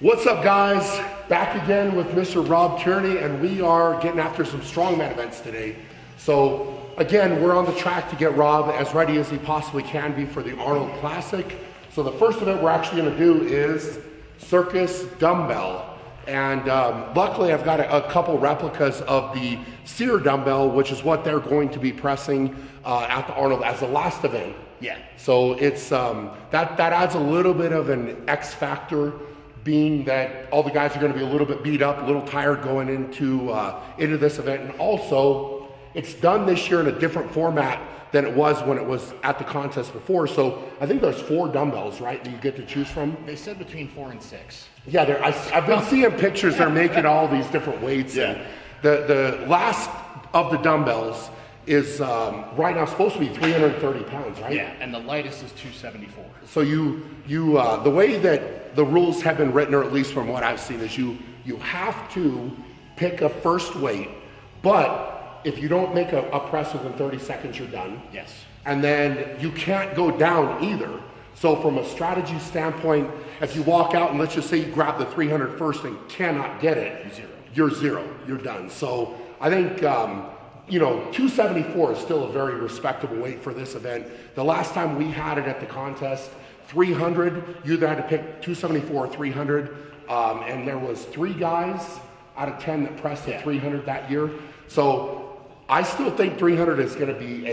What's up, guys? Back again with Mr. Rob Kearney, and we are getting after some strongman events today. So again, we're on the track to get Rob as ready as he possibly can be for the Arnold Classic. So the first event we're actually going to do is Circus Dumbbell. And luckily I've got a couple replicas of the Sear Dumbbell, which is what they're going to be pressing at the Arnold as the last event. Yeah. So it's that adds a little bit of an X factor, being that all the guys are going to be a little bit beat up, a little tired going into this event. And also, it's done this year in a different format than it was when it was at the contest before. So I think there's 4 dumbbells, right, that you get to choose from? They said between 4 and 6. Yeah, I've been seeing pictures. They're making all these different weights. Yeah. And the last of the dumbbells is right now supposed to be 330 pounds, right? Yeah, and the lightest is 274. So the way that the rules have been written, or at least from what I've seen, is you have to pick a first weight, but if you don't make a press within 30 seconds, you're done. Yes. And then you can't go down either. So from a strategy standpoint, if you walk out and let's just say you grab the 300 first and cannot get it, you're zero, you're done. So I think, 274 is still a very respectable weight for this event. The last time we had it at the contest, 300, you either had to pick 274 or 300, and there was 3 guys out of 10 that pressed at 300 that year. So I still think 300 is going to be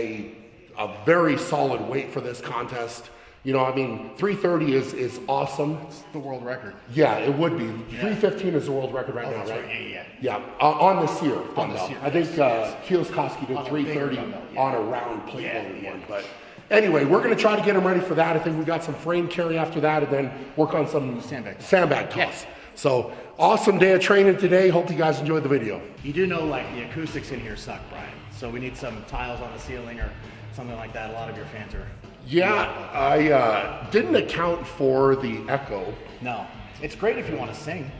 a very solid weight for this contest. 330 is awesome. It's the world record. Yeah, it would be. 315 is the world record right now, right? Right. Yeah, on the Sear dumbbell. On the Sear, I think yes. Kioskowski did On a 330 bigger dumbbell, on a round plate loaded yeah. one. But anyway, we're going to try to get him ready for that. I think we got some frame carry after that, and then work on some sandbag toss. Yes. So awesome day of training today. Hope you guys enjoyed the video. You do know, like, the acoustics in here suck, Brian. So we need some tiles on the ceiling or something like that. A lot of your fans are... Yeah, I didn't account for the echo. No. It's great if you want to sing.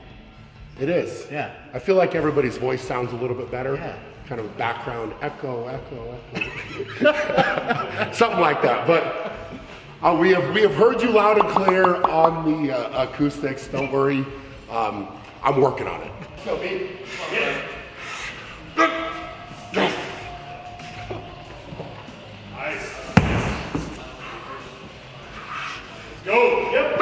It is. Yeah. I feel like everybody's voice sounds a little bit better. Yeah. Kind of background echo. Something like that. But we have heard you loud and clear on the acoustics. Don't worry. I'm working on it. Go, baby. Nice. Go. Yep.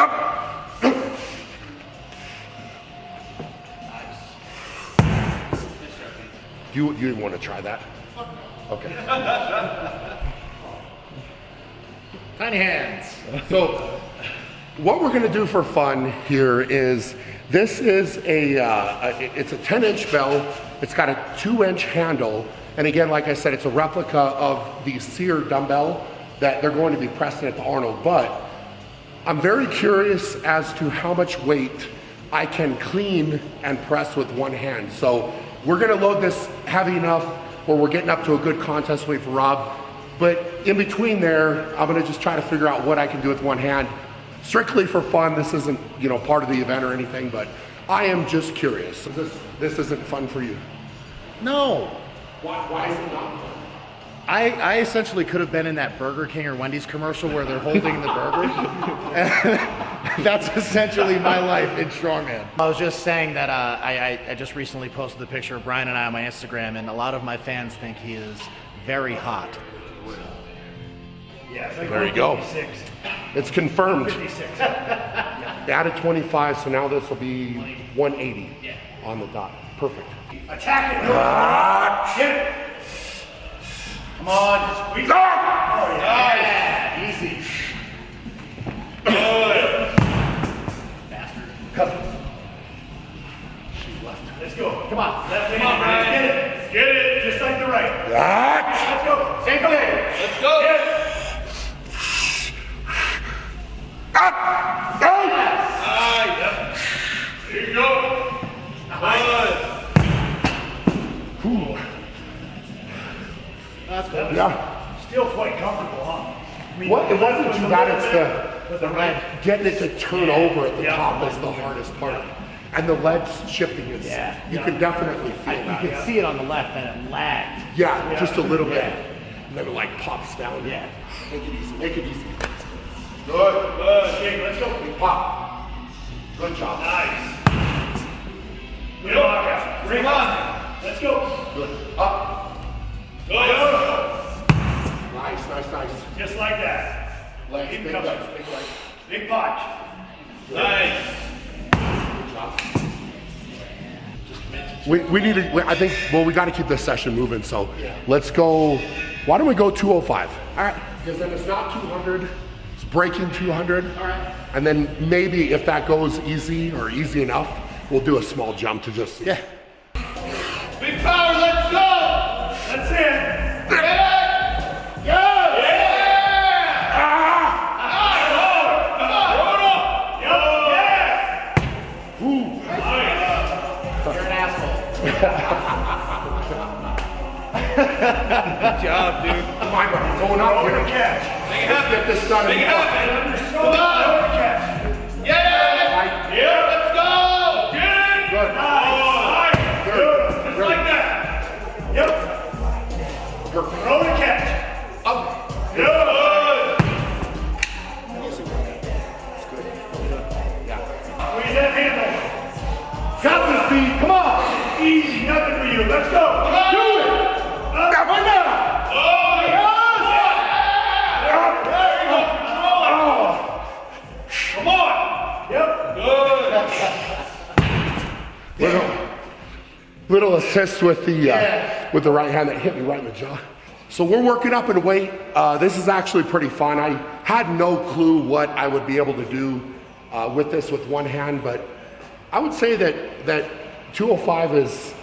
You want to try that? Okay. Tiny hands. So what we're going to do for fun here is this is it's a 10-inch bell. It's got a 2-inch handle. And again, like I said, it's a replica of the Sear dumbbell that they're going to be pressing at the Arnold. But I'm very curious as to how much weight I can clean and press with one hand. So we're gonna load this heavy enough where we're getting up to a good contest weight for Rob. But in between there, I'm gonna just try to figure out what I can do with one hand. Strictly for fun. This isn't, part of the event or anything, but I am just curious. This isn't fun for you. No. Why is it not fun? I essentially could have been in that Burger King or Wendy's commercial where they're holding the burger. That's essentially my life in strongman. I was just saying that I just recently posted the picture of Brian and I on my Instagram, and a lot of my fans think he is very hot. Yeah, it's like There you go. 56. It's confirmed. 56. Added 25, so now this will be 180 on the dot. Perfect. Attack it. Get it. Come on, just squeeze it. Oh, yeah. Easy. Good. Bastard. Cut. She's left. Let's go. Come on. Left hand. Come on, Brian. Get it. Let's get it. Just like the right. Let's go. Same thing. Let's go. Get it. Yep. There you go. Good. That's good. Yeah. Still quite comfortable, huh? I mean, It wasn't too bad. It's the right. getting it to turn over at the top is the hardest part. And the legs shifting is, you can definitely feel that. You could see it on the left, and it lagged. Yeah, just a little bit. Yeah. And then it like pops down. Yeah. Make it easy, make it easy. Good. Okay, let's go. Pop. Good job. Nice. Good lockout. Bring on. Let's go. Good. Up. Go. Nice, nice, nice. Just like that. Legs, Keep big coming. legs, big legs. Big punch. Nice. Good job. We need to, I think, well, we got to keep this session moving, so let's go, why don't we go 205? All right. Because then it's not 200, it's breaking 200. All right. And then maybe if that goes easy or easy enough, we'll do a small jump to just. Yeah. Big power, let's go. That's it. Get it. Go. Yeah. Come on. Roll up. Yeah. Ooh. You're an asshole. Good job, dude. Come on, buddy, going up here. Catch. Let's get this done. Make it happen. Come on. Catch. Yeah. Yeah. Let's go. Get it. Good. Nice. Good. Just like that. Yep. Perfect. Throw the catch. Up. Good. Squeeze that handle. Got this, B. Come on. Easy. Nothing for you. Let's go. Come on. Do it. Up. Right now. Oh, Up. there you go. Control it. Oh. Come on. Yep. Good. Little assist with the right hand that hit me right in the jaw. So we're working up in weight. This is actually pretty fun. I had no clue what I would be able to do with this with one hand, but I would say that 205 is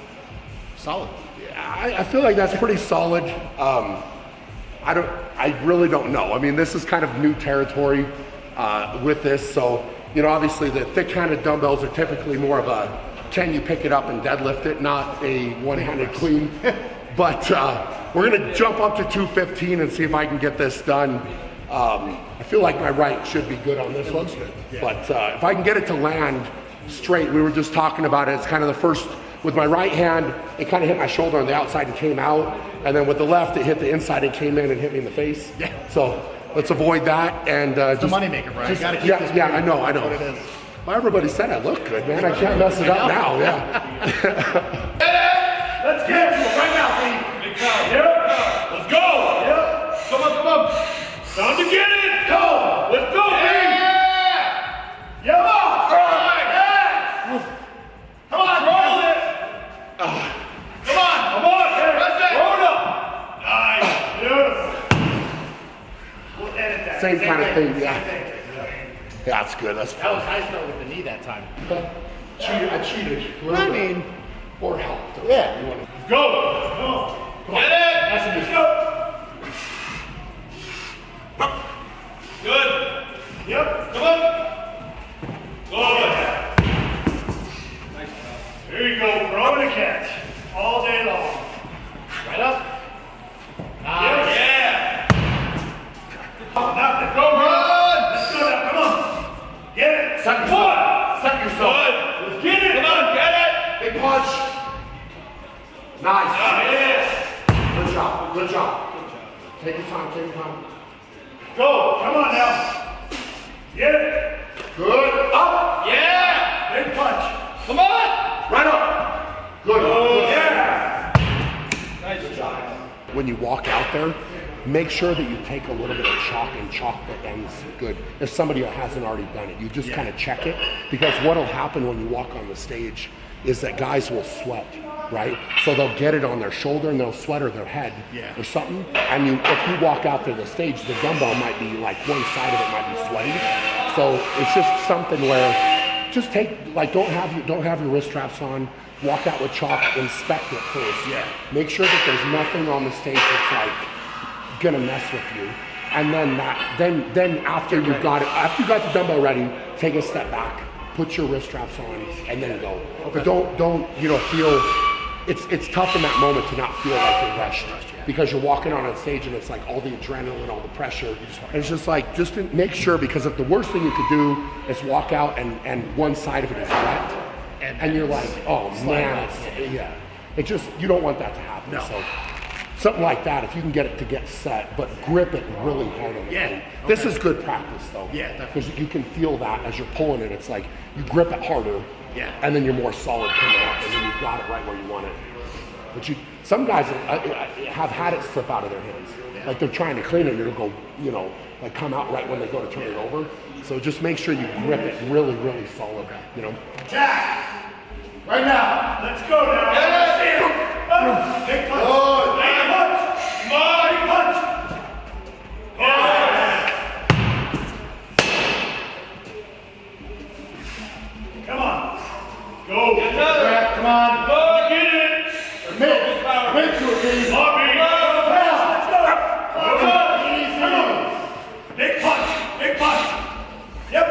Solid. I feel like that's pretty solid. I really don't know. I mean, this is kind of new territory with this. So, you know, obviously the thick-handed dumbbells are typically more of a, can you pick it up and deadlift it, not a one-handed clean. But we're gonna jump up to 215 and see if I can get this done. I feel like my right should be good on this one. But if I can get it to land straight, we were just talking about it, it's kind of the first, with my right hand, it kind of hit my shoulder on the outside and came out. And then with the left, it hit the inside and came in and hit me in the face. Yeah. So let's avoid that. And It's the moneymaker, Brian. You gotta keep this. Yeah, I know. What it is. Well, everybody said I look good, man. I can't mess it up now. Yeah. Let's get it right now, Pete. Big power. Yep. Let's go. Yep. Come on. Time to get it. Go. Let's go, Pete. Yep. Come on. Yeah. Come on. Roll it. Come on. Press it. Roll it up. Nice. Beautiful. We'll edit that. Same kind of thing, yeah. Same thing. Yeah, that's good. That's That fun. was nice though with the knee that time. I cheated. I mean, Or helped. yeah. Let's go. Get it. Let's go. Good. Yep. Come on. Good. There you go. Throw and a catch. All day long. Right up. Nice. Yeah. Nothing. Go run. Let's go now. Come on. Get it. Suck yourself. Suck yourself. Good. Let's get it. Come on. Get it. Big punch. Nice. Yes. Good job. Good job. Take your time. Take your time. Go. Come on now. Get it. Good. Up. Yeah. Big punch. Come on. Right up. Good. Oh, yeah. Good job. When you walk out there, make sure that you take a little bit of chalk and chalk the ends good. If somebody hasn't already done it, you just kind of check it, because what'll happen when you walk on the stage is that guys will sweat, right? So they'll get it on their shoulder and they'll sweat, or their head or something. And if you walk out to the stage, the dumbbell might be like one side of it might be sweating. So it's just something where just take, like, don't have your wrist straps on. Walk out with chalk, inspect it first. Yeah. Make sure that there's nothing on the stage that's like gonna mess with you. And then after you got the dumbbell ready, take a step back, put your wrist straps on, and then go. Okay. But don't feel it's tough in that moment to not feel like you're rushed, because you're walking on a stage and it's like all the adrenaline, all the pressure. And it's just like, just to make sure, because if the worst thing you could do is walk out and one side of it is wet, and you're like, oh man, it just, you don't want that to happen. No. So Something like that, if you can get it to get set, but grip it really hard on the clean. This is good practice though. Yeah, definitely. Because you can feel that as you're pulling it. It's like you grip it harder, and then you're more solid coming up, and then you've got it right where you want it. But some guys have had it slip out of their hands. Like they're trying to clean it, and it'll go, you know, like come out right when they go to turn it over. So just make sure you grip it really, really solid, you know. Jack! Right now! Let's go now! Yeah. See him! Big punch! Oh, big punch! Big punch! Come on! Go! Get it! Come on! Go! Get it! Make to it, please! Bobby! Let's go! Come on! Big punch! Big punch! Yep!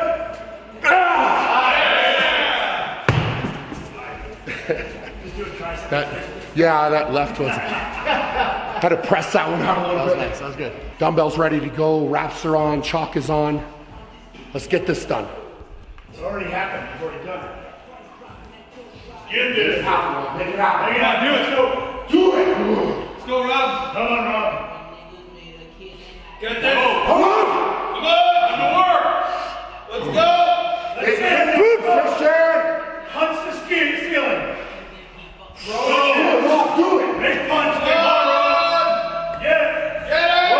That left was, had to press that one out a little bit. Nice. That was good. Dumbbells ready to go, wraps are on, chalk is on. Let's get this done. It's already happened. It's already done. Get this. Take it out. Take it out. Do it. Let's go. Do it. Let's go, Rob. Come on, Rob. Get this. Come on. Come on. Do the work. Let's go. Let's get it. Christian. Punch the ceiling. Do it. Big punch. Big punch, Rob. Get it. Get it.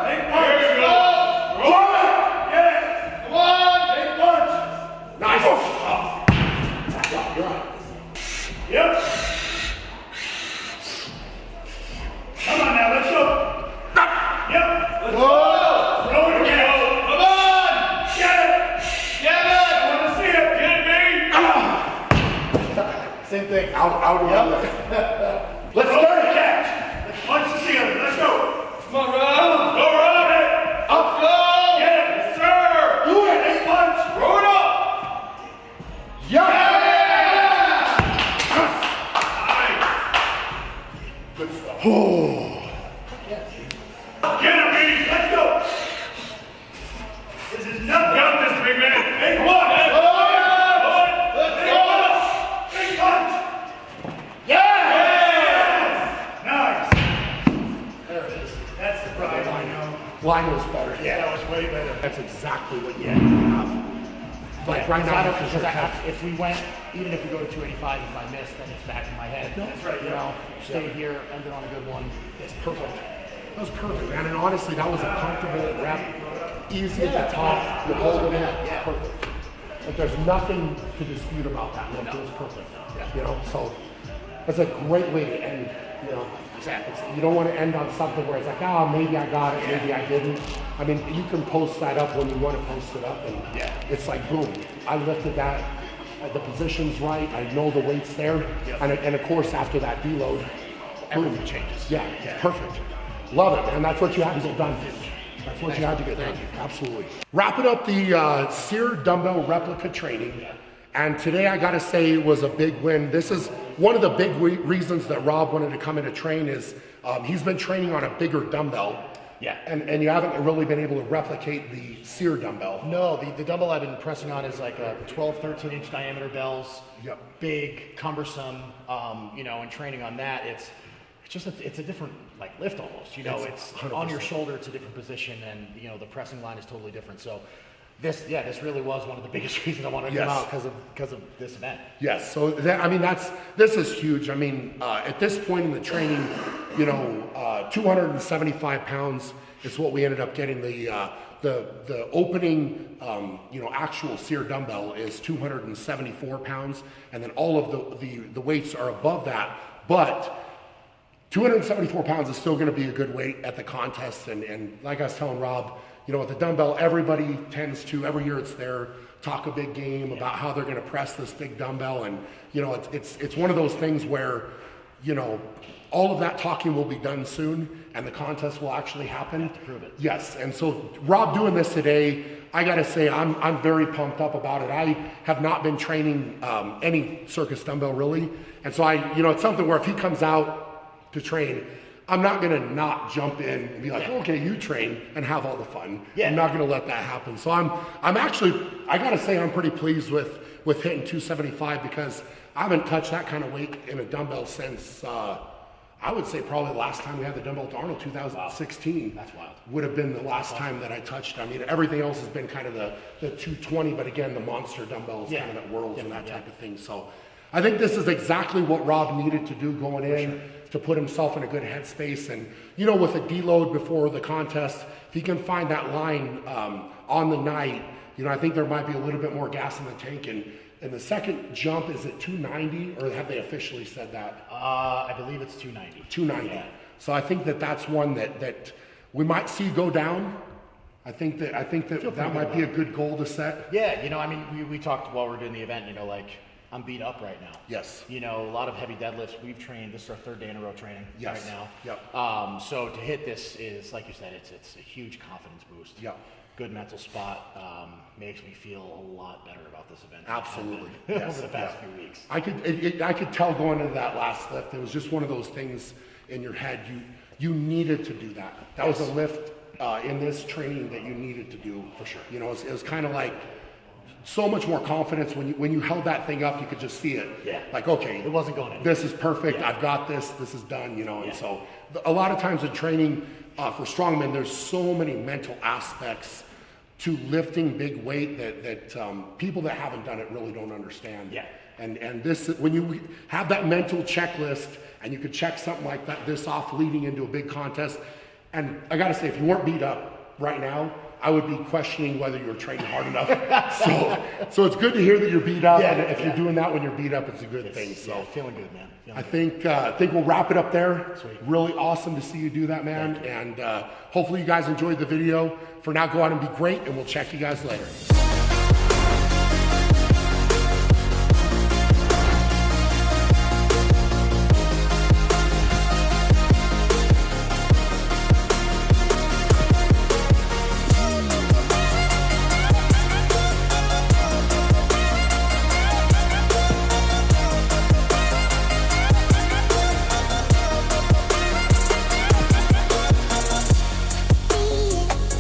Big punch. Here we go. Roll it. Get it. Come on. Big punch. Nice. You're on. Yep. Come on now, let's go. Yep. Let's go. Throw it again. Come on. Get it. Get it. I want to see it. Get it, me. Same thing. Out of Yep. Let's Throw start the it. catch. Let's punch the ceiling. Let's go. Come on, Rob. Go, Rob. Up. Go. Get it. Yes, sir. Do it. Big punch. Throw it up. Yeah. Good stuff. Oh. Get it, me. Let's go. This is nothing. Got this, big man. Big one. Let's go. Big punch. Yes. Nice. There it is. That's the problem. I know. Line was better. Yeah, that was way better. That's exactly what you have. Like right now, If we went, even if we go to 285, if I miss, then it's back in my head. That's right, You yeah. know, stay here, ended on a good one. It's perfect. That was perfect, man. And honestly, that was a comfortable rep. Easy at the top. You're holding it. Yeah. Perfect. Like there's nothing to dispute about that. Like, it was perfect. You know, so that's a great way to end. You know, Exactly. you don't want to end on something where it's like, oh, maybe I got it, maybe I didn't. I mean, you can post that up when you want to post it up, and it's like, boom, I lifted that. The position's right. I know the weight's there, and of course after that deload, Everything changes. yeah, it's perfect. Love it, man. That's what you had to get done. That's what you had to get done. Absolutely. Wrapping up the Sear dumbbell replica training. And today I gotta say it was a big win. This is one of the big reasons that Rob wanted to come in to train is he's been training on a bigger dumbbell. Yeah. And you haven't really been able to replicate the Sear dumbbell. No, the dumbbell I've been pressing on is like a 12, 13 inch diameter bells. Yep. Big, cumbersome, you know, and training on that, it's just it's a different like lift almost, you know, it's 100%. on your shoulder, it's a different position, and you know, the pressing line is totally different. So this really was one of the biggest reasons I wanted to come out because of this event. Yes, so that, I mean, this is huge. I mean, at this point in the training, you know, 275 pounds is what we ended up getting. The opening, you know, actual Sear dumbbell is 274 pounds, and then all of the weights are above that, but 274 pounds is still going to be a good weight at the contest. And like I was telling Rob, you know, with the dumbbell, everybody tends to, every year it's there, talk a big game about how they're going to press this big dumbbell. And, you know, it's one of those things where, you know, all of that talking will be done soon and the contest will actually happen. To prove it. Yes. And so Rob doing this today, I got to say, I'm very pumped up about it. I have not been training any circus dumbbell really. And so you know, it's something where if he comes out to train, I'm not gonna not jump in and be like, okay, you train and have all the fun. Yeah. I'm not gonna let that happen. So I'm actually, I gotta say, I'm pretty pleased with hitting 275 because I haven't touched that kind of weight in a dumbbell since I would say probably the last time we had the dumbbell to Arnold, 2016. That's wild. Would have been the last time that I touched. I mean, everything else has been kind of the 220, but again, the monster dumbbells kind of at Worlds and that type of thing. So I think this is exactly what Rob needed to do going in to put himself in a good headspace. And, you know, with a deload before the contest, if he can find that line on the night, you know, I think there might be a little bit more gas in the tank. And the second jump, is it 290, or have they officially said that? I believe it's 290. 290. Yeah. So I think that that's one that we might see go down. I think that that might be a good goal to set. Yeah, you know, I mean, we talked while we were doing the event, you know, like, I'm beat up right now. Yes. You know, a lot of heavy deadlifts. We've trained. This is our 3rd day in a row training right now. Yep. So to hit this is, like you said, it's a huge confidence boost. Yep. Good mental spot. Makes me feel a lot better about this event. Absolutely. Over the past few weeks. I could tell going into that last lift, it was just one of those things in your head. You needed to do that. That was a lift in this training that you needed to do. For sure. You know, it was kind of like so much more confidence when you held that thing up. You could just see it. Yeah. Like, okay, It wasn't going anywhere. this is perfect. I've got this. This is done. You know, and so a lot of times in training for strongmen, there's so many mental aspects to lifting big weight that people that haven't done it really don't understand. Yeah. And this, when you have that mental checklist and you could check something like this off leading into a big contest, and I gotta say, if you weren't beat up right now, I would be questioning whether you were training hard enough. so it's good to hear that you're beat up, and if you're doing that when you're beat up, it's a good thing. So feeling good, man. I think we'll wrap it up there. Sweet. Really awesome to see you do that, man. And hopefully you guys enjoyed the video. For now, go out and be great, and we'll check you guys later.